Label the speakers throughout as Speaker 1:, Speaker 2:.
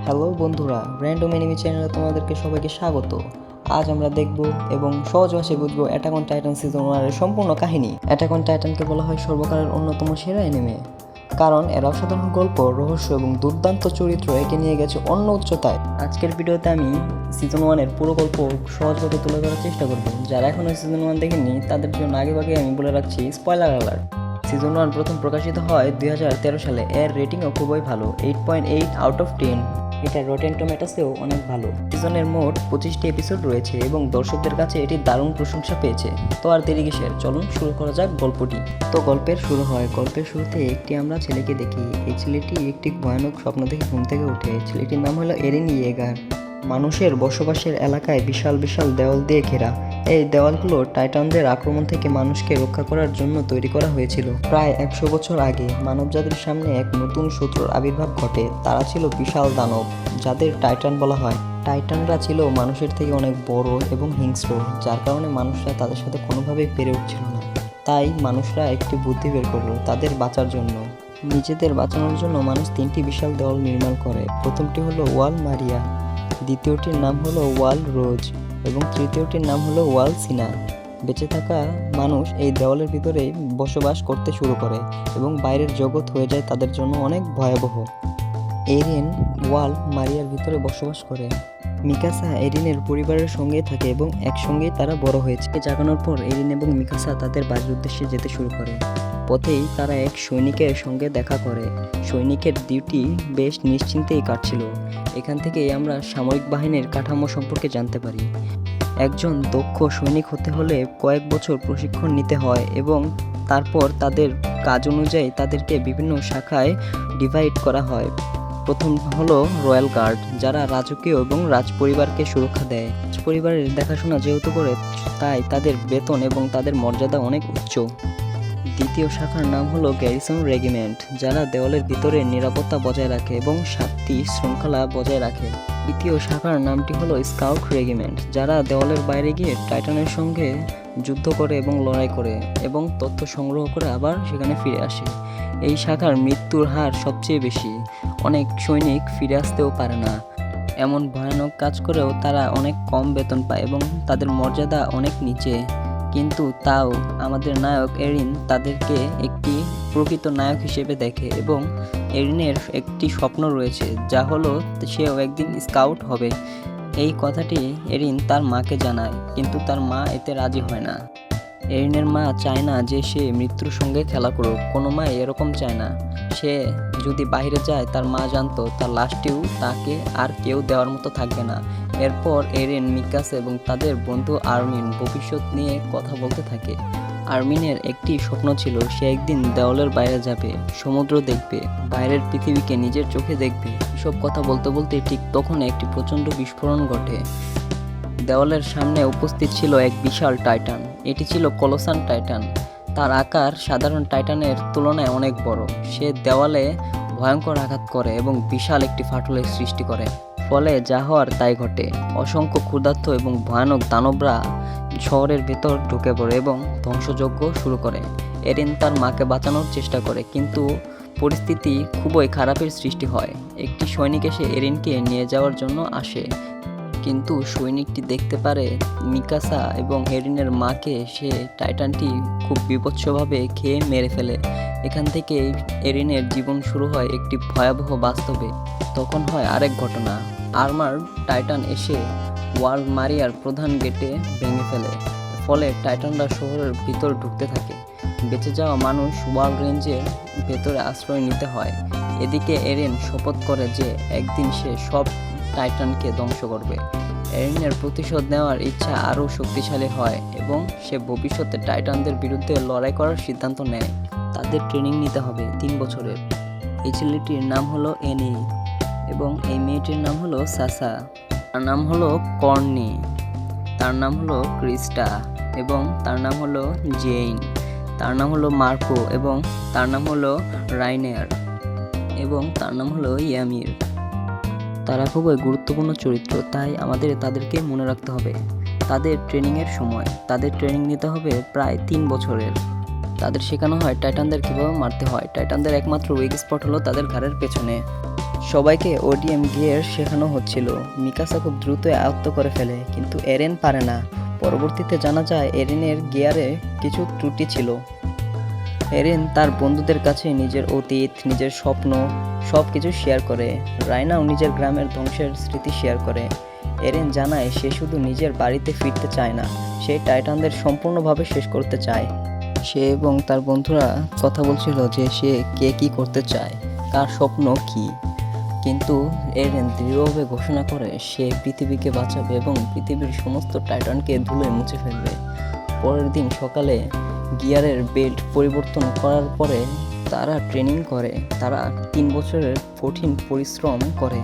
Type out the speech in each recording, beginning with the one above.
Speaker 1: Hello বন্ধুরা, random enemy চ্যানেলে তোমাদেরকে সবাইকে স্বাগত। আজ আমরা দেখব এবং সহজ ভাষায় বুঝবো অ্যাটাক অন টাইটান সিজন 1 এর সম্পূর্ণ কাহিনী। অ্যাটাক অন টাইটানকে বলা হয় সর্বকালের অন্যতম সেরা এনিমে, কারণ এর অসাধারণ গল্প, রহস্য এবং দুর্দান্ত চরিত্র একে নিয়ে গেছে অন্য উচ্চতায়। আজকের ভিডিওতে আমি সিজন 1 এর পুরো গল্প সহজভাবে তুলে ধরার চেষ্টা করব। যারা এখনো সিজন 1 দেখেননি তাদের জন্য আগেভাগে আমি বলে রাখছি, স্পয়লার অ্যালার্ট। সিজন 1 প্রথম প্রকাশিত হয় 2013 সালে। এর রেটিংও খুবই ভালো, 8.8 আউট অফ 10। এটা রটেন টমেটোসেও অনেক ভালো। সিজনের মোট 25টি এপিসোড রয়েছে এবং দর্শকদের কাছে এটি দারুণ প্রশংসা পেয়েছে। তো আর দেরি কিসের, চলুন শুরু করা যাক গল্পটি। তো গল্পের শুরু হয়। গল্পের শুরুতে আমরা ছেলেকে দেখি। এই ছেলেটি একটি ভয়ানক স্বপ্ন দেখে ঘুম থেকে ওঠে। ছেলেটির নাম হলো এরিন ইয়েগার। মানুষের বসবাসের এলাকায় বিশাল বিশাল দেওয়াল দিয়ে ঘেরা। এই দেওয়ালগুলো টাইটানদের আক্রমণ থেকে মানুষকে রক্ষা করার জন্য তৈরি করা হয়েছিল। প্রায় 100 বছর আগে মানবজাতির সামনে এক নতুন শত্রুর আবির্ভাব ঘটে। তারা ছিল বিশাল দানব, যাদের টাইটান বলা হয়। টাইটানরা ছিল মানুষের থেকে অনেক বড় এবং হিংস্র, যার কারণে মানুষরা তাদের সাথে কোনোভাবেই পেরে উঠছিল না। তাই মানুষরা একটি বুদ্ধি বের করলো তাদের বাঁচার জন্য। নিজেদের বাঁচানোর জন্য মানুষ 3টি বিশাল দেওয়াল নির্মাণ করে। প্রথমটি হলো ওয়াল মারিয়া, দ্বিতীয়টির নাম হলো ওয়াল রোজ এবং তৃতীয়টির নাম হলো ওয়াল সিনা। বেঁচে থাকা মানুষ এই দেওয়ালের ভিতরেই বসবাস করতে শুরু করে এবং বাইরের জগৎ হয়ে যায় তাদের জন্য অনেক ভয়াবহ। এরিন ওয়াল মারিয়ার ভিতরে বসবাস করে। মিকাসা এরিনের পরিবারের সঙ্গে থাকে এবং একসঙ্গেই তারা বড় হয়েছে। জাগানোর পর এরিন এবং মিকাসা তাদের বাড়ির উদ্দেশ্যে যেতে শুরু করে। পথেই তারা এক সৈনিকের সঙ্গে দেখা করে। সৈনিকের ডিউটি বেশ নিশ্চিন্তেই কাটছিল। এখান থেকেই আমরা সামরিক বাহিনীর কাঠামো সম্পর্কে জানতে পারি। একজন দক্ষ সৈনিক হতে হলে কয়েক বছর প্রশিক্ষণ নিতে হয় এবং তারপর তাদের কাজ অনুযায়ী তাদেরকে বিভিন্ন শাখায় ডিভাইড করা হয়। প্রথম হলো রয়্যাল গার্ড, যারা রাজকীয় এবং রাজপরিবারকে সুরক্ষা দেয়। রাজপরিবারের দেখাশোনা যেহেতু করে, তাই তাদের বেতন এবং তাদের মর্যাদা অনেক উচ্চ। দ্বিতীয় শাখার নাম হলো গ্যারিসন রেজিমেন্ট, যারা দেওয়ালের ভিতরে নিরাপত্তা বজায় রাখে এবং শান্তি শৃঙ্খলা বজায় রাখে। তৃতীয় শাখার নামটি হলো স্কাউট রেজিমেন্ট, যারা দেওয়ালের বাইরে গিয়ে টাইটানের সঙ্গে যুদ্ধ করে এবং লড়াই করে এবং তথ্য সংগ্রহ করে আবার সেখানে ফিরে আসে। এই শাখার মৃত্যুর হার সবচেয়ে বেশি। অনেক সৈনিক ফিরে আসতেও পারে না। এমন ভয়ানক কাজ করেও তারা অনেক কম বেতন পায় এবং তাদের মর্যাদা অনেক নিচে। কিন্তু তাও আমাদের নায়ক এরিন তাদেরকে একটি প্রকৃত নায়ক হিসেবে দেখে এবং এরিনের একটি স্বপ্ন রয়েছে, যা হলো সেও একদিন স্কাউট হবে। এই কথাটি এরিন তার মাকে জানায়, কিন্তু তার মা এতে রাজি হয় না। এরিনের মা চায় না যে সে মৃত্যুর সঙ্গে খেলা করুক। কোনো মা এরকম চায় না। সে যদি বাইরে যায়, তার মা জানতো তার লাশটিও তাকে আর কেউ দেওয়ার মতো থাকবে না। এরপর এরিন, মিকাস এবং তাদের বন্ধু আর্মিন ভবিষ্যৎ নিয়ে কথা বলতে থাকে। আর্মিনের একটি স্বপ্ন ছিল, সে একদিন দেওয়ালের বাইরে যাবে, সমুদ্র দেখবে, বাইরের পৃথিবীকে নিজের চোখে দেখবে। এসব কথা বলতে বলতে ঠিক তখন একটি প্রচণ্ড বিস্ফোরণ ঘটে। দেওয়ালের সামনে উপস্থিত ছিল এক বিশাল টাইটান। এটি ছিল কলোসান টাইটান। তার আকার সাধারণ টাইটানের তুলনায় অনেক বড়। সে দেওয়ালে ভয়ঙ্কর আঘাত করে এবং বিশাল একটি ফাটলের সৃষ্টি করে। ফলে যা হওয়ার তাই ঘটে। অসংখ্য ক্ষুধার্ত এবং ভয়ানক দানবরা শহরের ভেতর ঢুকে পড়ে এবং ধ্বংসযজ্ঞ শুরু করে। এরিন তার মাকে বাঁচানোর চেষ্টা করে, কিন্তু পরিস্থিতি খুবই খারাপের সৃষ্টি হয়। একটি সৈনিক এসে এরিনকে নিয়ে যাওয়ার জন্য আসে, কিন্তু সৈনিকটি দেখতে পারে মিকাসা এবং এরিনের মাকে। সে টাইটানটি খুব বিভৎসভাবে খেয়ে মেরে ফেলে। এখান থেকে এরিনের জীবন শুরু হয় একটি ভয়াবহ বাস্তবে। তখন হয় আরেক ঘটনা। আর্মার টাইটান এসে ওয়াল মারিয়ার প্রধান গেটে ভেঙে ফেলে। ফলে টাইটানরা শহরের ভিতর ঢুকতে থাকে। বেঁচে যাওয়া মানুষ ওয়াল রেঞ্জের ভেতরে আশ্রয় নিতে হয়। এদিকে এরিন শপথ করে যে একদিন সে সব টাইটানকে ধ্বংস করবে। এরিনের প্রতিশোধ নেওয়ার ইচ্ছা আরও শক্তিশালী হয় এবং সে ভবিষ্যতে টাইটানদের বিরুদ্ধে লড়াই করার সিদ্ধান্ত নেয়। তাদের ট্রেনিং নিতে হবে 3 বছরের। এই ছেলেটির নাম হলো এনি এবং এই মেয়েটির নাম হলো সাসা। তার নাম হলো কর্নি, তার নাম হলো ক্রিস্টা এবং তার নাম হলো জেইন, তার নাম হলো মার্কো এবং তার নাম হলো রাইনার এবং তার নাম হলো ইয়ামির। তারা খুবই গুরুত্বপূর্ণ চরিত্র, তাই আমাদের তাদেরকে মনে রাখতে হবে। তাদের ট্রেনিংয়ের সময় তাদের ট্রেনিং নিতে হবে প্রায় 3 বছরের। তাদের শেখানো হয় টাইটানদের কীভাবে মারতে হয়। টাইটানদের একমাত্র উইক স্পট হলো তাদের ঘাড়ের পেছনে। সবাইকে ওডিএম গিয়ার শেখানো হচ্ছিল। মিকাসা খুব দ্রুত আয়ত্ত করে ফেলে, কিন্তু এরেন পারে না। পরবর্তীতে জানা যায় এরেনের গিয়ারে কিছু ত্রুটি ছিল। এরেন তার বন্ধুদের কাছে নিজের অতীত, নিজের স্বপ্ন সব কিছু শেয়ার করে। রায়নাও নিজের গ্রামের ধ্বংসের স্মৃতি শেয়ার করে। এরেন জানায় সে শুধু নিজের বাড়িতে ফিরতে চায় না, সে টাইটানদের সম্পূর্ণভাবে শেষ করতে চায়। সে এবং তার বন্ধুরা কথা বলছিল যে সে কে কী করতে চায়, কার স্বপ্ন কী। কিন্তু এরেন দৃঢ়ভাবে ঘোষণা করে সে পৃথিবীকে বাঁচাবে এবং পৃথিবীর সমস্ত টাইটানকে ধুলোয় মুছে ফেলবে। পরের দিন সকালে গিয়ারের বেল্ট পরিবর্তন করার পরে তারা ট্রেনিং করে। তারা 3 বছরের কঠিন পরিশ্রম করে।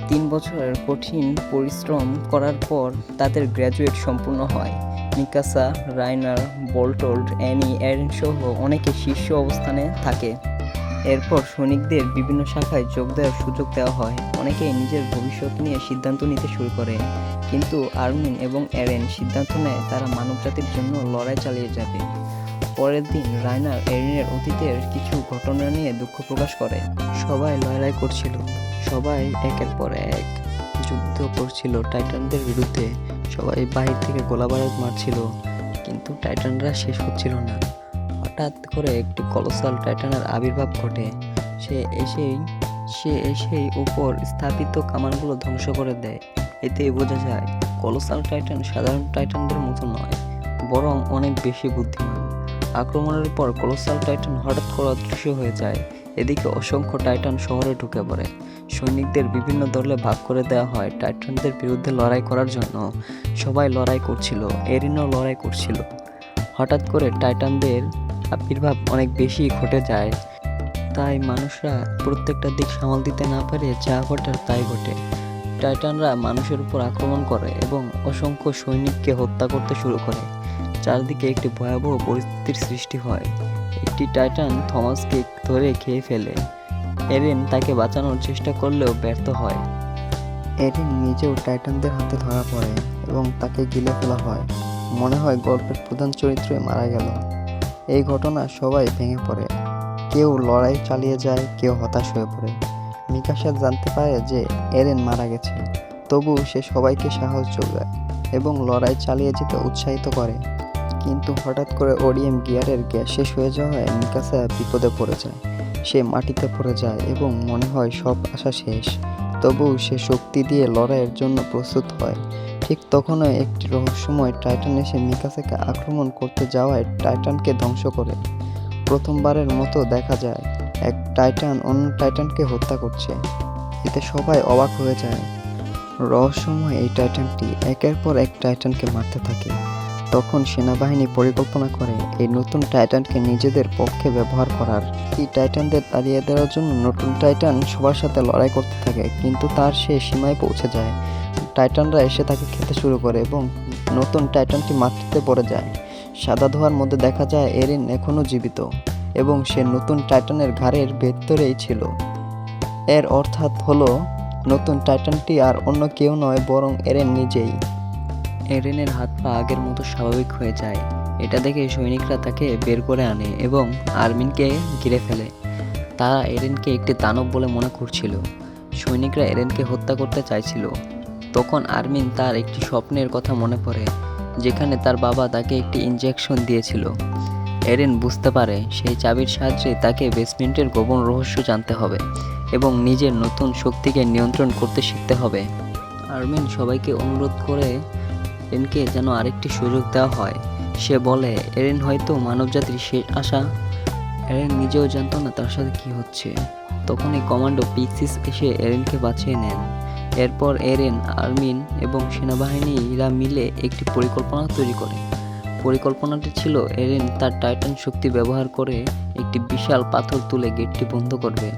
Speaker 1: 3 বছরের কঠিন পরিশ্রম করার পর তাদের গ্র্যাজুয়েট সম্পূর্ণ হয়। মিকাসা, রাইনার, বল্টোল্ড, অ্যানি, এরেন সহ অনেকে শীর্ষ অবস্থানে থাকে। এরপর সৈনিকদের বিভিন্ন শাখায় যোগ দেওয়ার সুযোগ দেওয়া হয়। অনেকেই নিজের ভবিষ্যৎ নিয়ে সিদ্ধান্ত নিতে শুরু করে, কিন্তু আর্মিন এবং এরেন সিদ্ধান্ত নেয় তারা মানবজাতির জন্য লড়াই চালিয়ে যাবে। পরের দিন রাইনার এরেনের অতীতের কিছু ঘটনা নিয়ে দুঃখ প্রকাশ করে। সবাই লড়াই করছিল, সবাই একের পর এক যুদ্ধ করছিল টাইটানদের বিরুদ্ধে। সবাই বাহির থেকে গোলাবারুদ মারছিল, কিন্তু টাইটানরা শেষ হচ্ছিল না। হঠাৎ করে একটি কলোসাল টাইটানের আবির্ভাব ঘটে। সে এসেই উপর স্থাপিত কামানগুলো ধ্বংস করে দেয়। এতেই বোঝা যায় কলোসাল টাইটান সাধারণ টাইটানদের মতো নয়, বরং অনেক বেশি বুদ্ধিমান। আক্রমণের পর কলোসাল টাইটান হঠাৎ করে অদৃশ্য হয়ে যায়। এদিকে অসংখ্য টাইটান শহরে ঢুকে পড়ে। সৈনিকদের বিভিন্ন দলে ভাগ করে দেওয়া হয় টাইটানদের বিরুদ্ধে লড়াই করার জন্য। সবাই লড়াই করছিল, এরিনও লড়াই করছিল। হঠাৎ করে টাইটানদের আবির্ভাব অনেক বেশি ঘটে যায়, তাই মানুষরা প্রত্যেকটা দিক সামাল দিতে না পারে যা ঘটার তাই ঘটে। টাইটানরা মানুষের উপর আক্রমণ করে এবং অসংখ্য সৈনিককে হত্যা করতে শুরু করে। চারদিকে একটি ভয়াবহ পরিস্থিতির সৃষ্টি হয়। একটি টাইটান থমাসকে ধরে খেয়ে ফেলে। এরেন তাকে বাঁচানোর চেষ্টা করলেও ব্যর্থ হয়। এরেন নিজেও টাইটানদের হাতে ধরা পড়ে এবং তাকে গিলে ফেলা হয়। মনে হয় গল্পের প্রধান চরিত্রই মারা গেল। এই ঘটনা সবাই ভেঙে পড়ে। কেউ লড়াই চালিয়ে যায়, কেউ হতাশ হয়ে পড়ে। মিকাসা জানতে পারে যে এরেন মারা গেছে, তবুও সে সবাইকে সাহস যোগায় এবং লড়াই চালিয়ে যেতে উৎসাহিত করে। কিন্তু হঠাৎ করে ওডিএম গিয়ারের গ্যাস শেষ হয়ে যাওয়ায় মিকাসা বিপদে পড়ে যায়। সে মাটিতে পড়ে যায় এবং মনে হয় সব আশা শেষ। তবুও সে শক্তি দিয়ে লড়াইয়ের জন্য প্রস্তুত হয়। ঠিক তখনই একটি রহস্যময় টাইটান এসে মিকাসাকে আক্রমণ করতে যাওয়ায় টাইটানকে ধ্বংস করে। প্রথমবারের মতো দেখা যায় এক টাইটান অন্য টাইটানকে হত্যা করছে। এতে সবাই অবাক হয়ে যায়। রহস্যময় এই টাইটানটি একের পর এক টাইটানকে মারতে থাকে। তখন সেনাবাহিনী পরিকল্পনা করে এই নতুন টাইটানকে নিজেদের পক্ষে ব্যবহার করার। এই টাইটানদের তাড়িয়ে দেওয়ার জন্য নতুন টাইটান সবার সাথে লড়াই করতে থাকে, কিন্তু তার সে সীমায় পৌঁছে যায়। টাইটানরা এসে তাকে খেতে শুরু করে এবং নতুন টাইটানটি মাটিতে পড়ে যায়। সাদা ধোঁয়ার মধ্যে দেখা যায় এরিন এখনও জীবিত এবং সে নতুন টাইটানের ঘাড়ের ভেতরেই ছিল। এর অর্থাৎ হলো নতুন টাইটানটি আর অন্য কেউ নয়, বরং এরেন নিজেই। এরেনের হাত পা আগের মতো স্বাভাবিক হয়ে যায়। এটা দেখে সৈনিকরা তাকে বের করে আনে এবং আর্মিনকে ঘিরে ফেলে। তারা এরেনকে একটি দানব বলে মনে করছিল। সৈনিকরা এরেনকে হত্যা করতে চাইছিল। তখন আর্মিন তার একটি স্বপ্নের কথা মনে পড়ে, যেখানে তার বাবা তাকে একটি ইনজেকশন দিয়েছিল। এরেন বুঝতে পারে সেই চাবির সাহায্যে তাকে বেসমেন্টের গোপন রহস্য জানতে হবে এবং নিজের নতুন শক্তিকে নিয়ন্ত্রণ করতে শিখতে হবে। আর্মিন সবাইকে অনুরোধ করে এরেনকে যেন আরেকটি সুযোগ দেওয়া হয়। সে বলে এরেন হয়তো মানবজাতির শেষ আশা। এরেন নিজেও জানতো না তার সাথে কি হচ্ছে। তখনই কমান্ডো পিক্সিস এসে এরেনকে বাঁচিয়ে নেন। এরপর এরেন, আর্মিন এবং সেনাবাহিনীরা মিলে একটি পরিকল্পনা তৈরি করে। পরিকল্পনাটি ছিল এরেন তার টাইটান শক্তি ব্যবহার করে একটি বিশাল পাথর তুলে গেটটি বন্ধ করবে,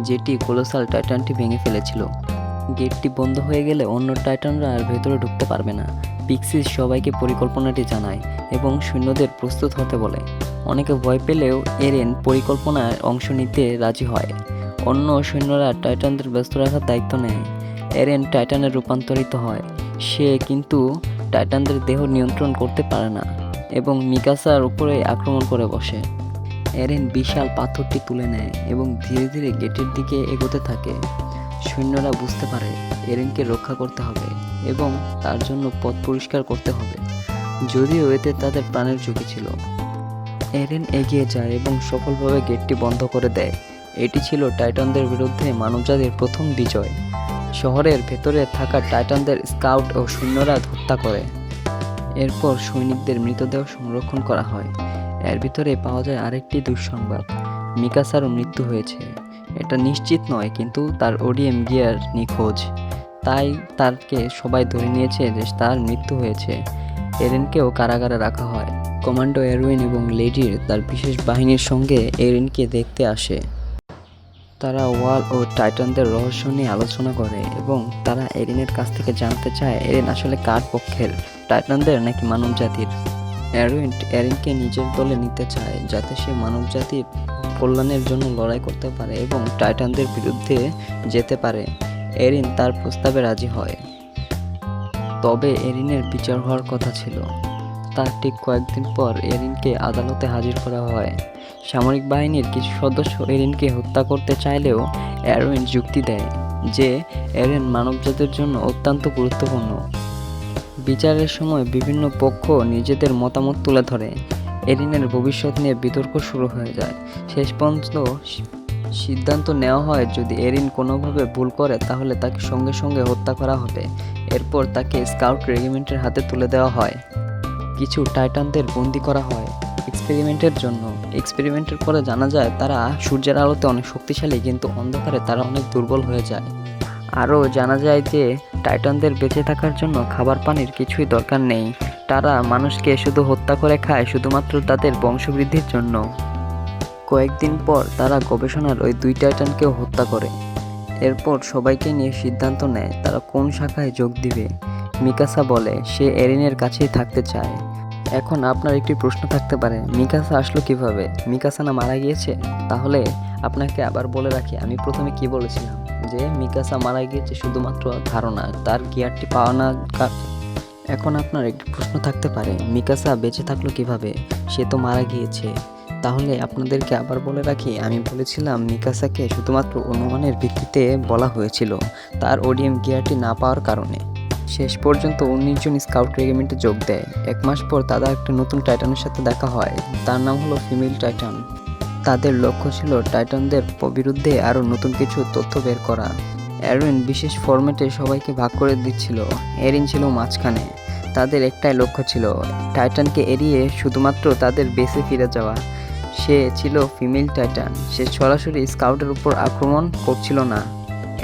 Speaker 1: যেটি কোলোসাল টাইটানটি ভেঙে ফেলেছিল। গেটটি বন্ধ হয়ে গেলে অন্য টাইটানরা আর ভেতরে ঢুকতে পারবে না। পিক্সিস সবাইকে পরিকল্পনাটি জানায় এবং সৈন্যদের প্রস্তুত হতে বলে। অনেকে ভয় পেলেও এরেন পরিকল্পনায় অংশ নিতে রাজি হয়। অন্য সৈন্যরা টাইটানদের ব্যস্ত রাখার দায়িত্ব নেয়। এরেন টাইটানে রূপান্তরিত হয়। সে কিন্তু টাইটানদের দেহ নিয়ন্ত্রণ করতে পারে না এবং মিকাসার উপরে আক্রমণ করে বসে। এরেন বিশাল পাথরটি তুলে নেয় এবং ধীরে ধীরে গেটের দিকে এগোতে থাকে। সৈন্যরা বুঝতে পারে এরেনকে রক্ষা করতে হবে এবং তার জন্য পথ পরিষ্কার করতে হবে, যদিও এতে তাদের প্রাণের ঝুঁকি ছিল। এরেন এগিয়ে যায় এবং সফলভাবে গেটটি বন্ধ করে দেয়। এটি ছিল টাইটানদের বিরুদ্ধে মানবজাতির প্রথম বিজয়। শহরের ভেতরে থাকা টাইটানদের স্কাউট ও সৈন্যরা হত্যা করে। এরপর সৈনিকদের মৃতদেহ সংরক্ষণ করা হয়। এর ভিতরে পাওয়া যায় আরেকটি দুঃসংবাদ, মিকাসারও মৃত্যু হয়েছে। এটা নিশ্চিত নয়, কিন্তু তার ওডিএম গিয়ার নিখোঁজ, তাই তারকে সবাই ধরে নিয়েছে যে তার মৃত্যু হয়েছে। এরেনকেও কারাগারে রাখা হয়। কমান্ডো এরউইন এবং লেডির তার বিশেষ বাহিনীর সঙ্গে এরেনকে দেখতে আসে। তারা ওয়াল ও টাইটানদের রহস্য নিয়ে আলোচনা করে এবং তারা এরিনের কাছ থেকে জানতে চায় এরিন আসলে কার পক্ষের, টাইটানদের নাকি মানবজাতির। এরিনকে নিজের দলে নিতে চায় যাতে সে মানবজাতির কল্যাণের জন্য লড়াই করতে পারে এবং টাইটানদের বিরুদ্ধে যেতে পারে। এরিন তার প্রস্তাবে রাজি হয়। তবে এরিনের বিচার হওয়ার কথা ছিল। তার ঠিক কয়েকদিন পর এরিনকে আদালতে হাজির করা হয়। সামরিক বাহিনীর কিছু সদস্য এরিনকে হত্যা করতে চাইলেও এরউইন যুক্তি দেয় যে এরিন মানবজাতির জন্য অত্যন্ত গুরুত্বপূর্ণ। বিচারের সময় বিভিন্ন পক্ষ নিজেদের মতামত তুলে ধরে। এরিনের ভবিষ্যৎ নিয়ে বিতর্ক শুরু হয়ে যায়। শেষ পর্যন্ত সিদ্ধান্ত নেওয়া হয় যদি এরিন কোনোভাবে ভুল করে তাহলে তাকে সঙ্গে সঙ্গে হত্যা করা হবে। এরপর তাকে স্কাউট রেজিমেন্টের হাতে তুলে দেওয়া হয়। কিছু টাইটানদের বন্দি করা হয় এক্সপেরিমেন্টের জন্য। এক্সপেরিমেন্টের পরে জানা যায় তারা সূর্যের আলোতে অনেক শক্তিশালী, কিন্তু অন্ধকারে তারা অনেক দুর্বল হয়ে যায়। আরও জানা যায় যে টাইটানদের বেঁচে থাকার জন্য খাবার পানির কিছুই দরকার নেই। তারা মানুষকে শুধু হত্যা করে খায় শুধুমাত্র তাদের বংশবৃদ্ধির জন্য। কয়েকদিন পর তারা গবেষণার ওই 2 টাইটানকেও হত্যা করে। এরপর সবাইকে নিয়ে সিদ্ধান্ত নেয় তারা কোন শাখায় যোগ দিবে। মিকাসা বলে সে এরিনের কাছেই থাকতে চায়। এখন আপনার একটি প্রশ্ন থাকতে পারে, মিকাসা আসলো কিভাবে? মিকাসা না মারা গিয়েছে? তাহলে আপনাকে আবার বলে রাখি, আমি প্রথমে কি বলেছিলাম যে মিকাসা মারা গিয়েছে শুধুমাত্র ধারণা, তার গিয়ারটি পাওয়া না। এখন আপনার একটি প্রশ্ন থাকতে পারে, মিকাসা বেঁচে থাকলো কিভাবে? সে তো মারা গিয়েছে। তাহলে আপনাদেরকে আবার বলে রাখি, আমি বলেছিলাম মিকাসাকে শুধুমাত্র অনুমানের ভিত্তিতে বলা হয়েছিল, তার ওডিএম গিয়ারটি না পাওয়ার কারণে। শেষ পর্যন্ত 19 জন স্কাউট রেজিমেন্টে যোগ দেয়। 1 মাস পর তাদের একটা নতুন টাইটানের সাথে দেখা হয়, তার নাম হলো ফিমেল টাইটান। তাদের লক্ষ্য ছিল টাইটানদের বিরুদ্ধে আরও নতুন কিছু তথ্য বের করা। এরউইন বিশেষ ফরম্যাটে সবাইকে ভাগ করে দিচ্ছিল, এরিন ছিল মাঝখানে। তাদের একটাই লক্ষ্য ছিল টাইটানকে এড়িয়ে শুধুমাত্র তাদের বেসে ফিরে যাওয়া। সে ছিল ফিমেল টাইটান, সে সরাসরি স্কাউটের উপর আক্রমণ করছিল না।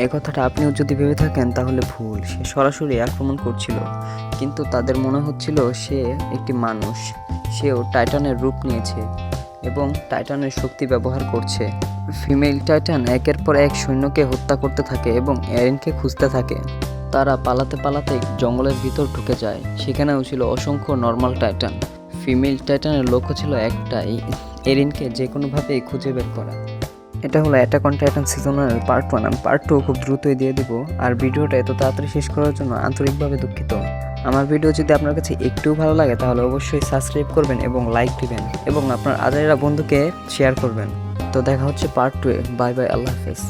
Speaker 1: এ কথাটা আপনিও যদি ভেবে থাকেন তাহলে ভুল, সে সরাসরি আক্রমণ করছিল, কিন্তু তাদের মনে হচ্ছিল সে একটি মানুষ। সেও টাইটানের রূপ নিয়েছে এবং টাইটানের শক্তি ব্যবহার করছে। ফিমেল টাইটান একের পর এক সৈন্যকে হত্যা করতে থাকে এবং এরিনকে খুঁজতে থাকে। তারা পালাতে পালাতে জঙ্গলের ভিতর ঢুকে যায়, সেখানেও ছিল অসংখ্য নর্মাল টাইটান। ফিমেল টাইটানের লক্ষ্য ছিল একটাই, এরিনকে যে কোনোভাবেই খুঁজে বের করা। এটা হলো attack on Titan season 1 part 1। আমি পার্ট 2 খুব দ্রুতই দিয়ে দিব। আর ভিডিওটা এত তাড়াতাড়ি শেষ করার জন্য আন্তরিকভাবে দুঃখিত। আমার ভিডিও যদি আপনার কাছে একটুও ভালো লাগে তাহলে অবশ্যই সাবস্ক্রাইব করবেন এবং লাইক দিবেন এবং আপনার আজাইরা বন্ধুকে শেয়ার করবেন। তো দেখা হচ্ছে পার্ট 2 এ। বাই বাই, আল্লাহ হাফেজ।